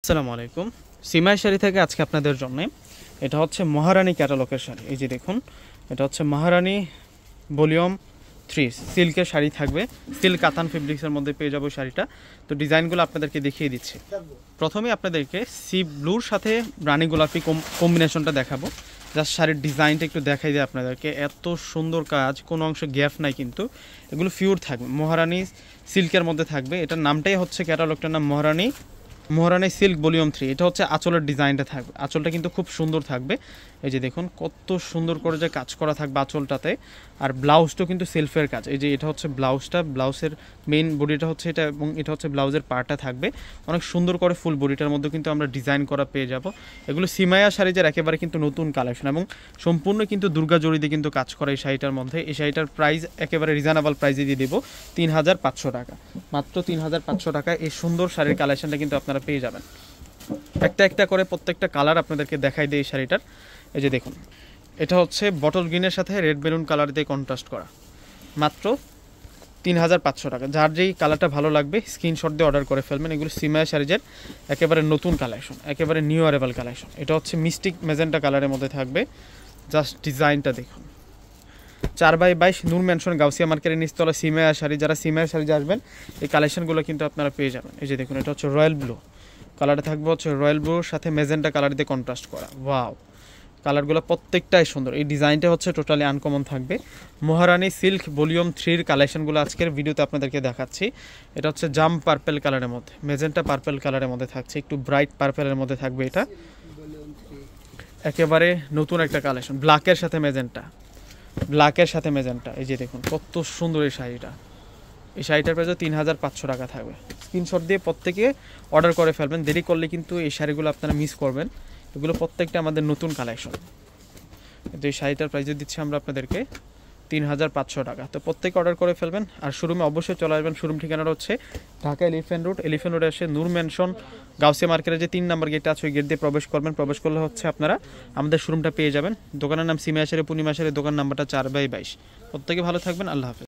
আসসালামু আলাইকুম। সিমাই শাড়ি থেকে আজকে আপনাদের জন্য এটা হচ্ছে মহারানী ক্যাটালগের শাড়ি। এই যে দেখুন, এটা হচ্ছে মহারানী ভলিউম 3 সিল্কের শাড়ি থাকবে। সিল্ক কাতান ফেব্রিক্সের মধ্যে পেয়ে যাবো শাড়িটা। তো ডিজাইনগুলো আপনাদেরকে দেখিয়ে দিচ্ছি। প্রথমে আপনাদেরকে সি ব্লুর সাথে রানী গোলাপি কম্বিনেশনটা দেখাবো। জাস্ট শাড়ির ডিজাইনটা একটু দেখাই দিয়ে আপনাদেরকে। এত সুন্দর কাজ, কোনো অংশ গ্যাপ নাই, কিন্তু এগুলো পিওর থাকবে, মহারানী সিল্কের মধ্যে থাকবে। এটার নামটাই হচ্ছে, ক্যাটালগটার নাম মহারানী সিল্ক ভলিউম 3। এটা হচ্ছে আঁচলের ডিজাইনটা থাকবে। আঁচলটা কিন্তু খুব সুন্দর থাকবে। এই যে দেখুন কত সুন্দর করে যে কাজ করা থাকবে আঁচলটাতে। আর ব্লাউজটাও কিন্তু সেলফের কাজ। এই যে এটা হচ্ছে ব্লাউজটা, ব্লাউজের মেইন বডিটা হচ্ছে এটা, এবং এটা হচ্ছে ব্লাউজের পার্টটা থাকবে। অনেক সুন্দর করে ফুল বডিটার মধ্যে কিন্তু আমরা ডিজাইন করা পেয়ে যাব। এগুলো সিমাইয়া শাড়িজের একেবারে কিন্তু নতুন কালেকশন, এবং সম্পূর্ণ কিন্তু দুর্গা জড়ি দিয়ে কিন্তু কাজ করা এই শাড়িটার মধ্যে। এই শাড়িটার প্রাইস একেবারে রিজনেবল প্রাইসে দিয়ে দেবো 3500 টাকা। মাত্র 3500 টাকায় এই সুন্দর শাড়ির কালেকশনটা কিন্তু আপনারা পেয়ে যাবেন। একটা একটা করে প্রত্যেকটা কালার আপনাদেরকে দেখাই দিই এই শাড়িটার। এই যে দেখুন, এটা হচ্ছে বটল গ্রিনের সাথে রেড বেলুন কালার দিয়ে কন্ট্রাস্ট করা। মাত্র 3500 টাকা। যার যেই কালারটা ভালো লাগবে স্ক্রিনশট দিয়ে অর্ডার করে ফেলবেন। এগুলো সিমাইয়া শাড়িজের একেবারে নতুন কালেকশন, একেবারে নিউ অ্যারাইভাল কালেকশন। এটা হচ্ছে মিস্টিক মেজেন্টা কালারের মধ্যে থাকবে। জাস্ট ডিজাইনটা দেখুন। 4x22 নূর ম্যানশন গাউসিয়া মার্কেটের নিচতলা সিমাইয়া শাড়ি। যারা সিমাইয়া শাড়ি আসবেন এই কালেকশনগুলো কিন্তু আপনারা পেয়ে যাবেন। এই যে দেখুন, এটা হচ্ছে রয়্যাল ব্লু কালারটা থাকবে, হচ্ছে রয়্যাল ব্লুর সাথে মেজেন্টা কালার দিয়ে কন্ট্রাস্ট করা। ওয়াও, কালারগুলো প্রত্যেকটাই সুন্দর। এই ডিজাইনটা হচ্ছে টোটালি আনকমন থাকবে। মহারানী সিল্ক ভলিউম 3-র কালেকশনগুলো আজকের ভিডিওতে আপনাদেরকে দেখাচ্ছি। এটা হচ্ছে জাম পার্পেল কালারের মধ্যে, মেজেন্টা পার্পেল কালারের মধ্যে থাকছে, একটু ব্রাইট পার্পেলের মধ্যে থাকবে। এটা একেবারে নতুন একটা কালেকশন, ব্ল্যাকের সাথে মেজেন্টা। এই যে দেখুন কত সুন্দর এই শাড়িটা। এই শাড়িটার প্রাইস 3500 টাকা থাকবে। স্ক্রিনশট দিয়ে প্রত্যেকে অর্ডার করে ফেলবেন, দেরি করলে কিন্তু এই শাড়িগুলো আপনারা মিস করবেন। এগুলো প্রত্যেকটা আমাদের নতুন কালেকশন। তো এই শাড়িটার প্রাইস দিচ্ছি আমরা আপনাদেরকে 3500 টাকা। তো প্রত্যেকে অর্ডার করে ফেলবেন। আর শোরুমে অবশ্যই চলে আসবেন। শোরুম ঠিকানাটা হচ্ছে ঢাকা এলিফ্যান্ট রোডে এসে নূর ম্যানশন গাউসিয়া মার্কেটের যে 3 নম্বর গেটটা আছে ওই গেট দিয়ে প্রবেশ করবেন। প্রবেশ করলে হচ্ছে আপনারা আমাদের শোরুমটা পেয়ে যাবেন। দোকানের নাম সিমাইয়া শাড়ি পূর্ণিমা শাড়ি, দোকান নাম্বারটা 4x22। প্রত্যেকে ভালো থাকবেন। আল্লাহ হাফেজ।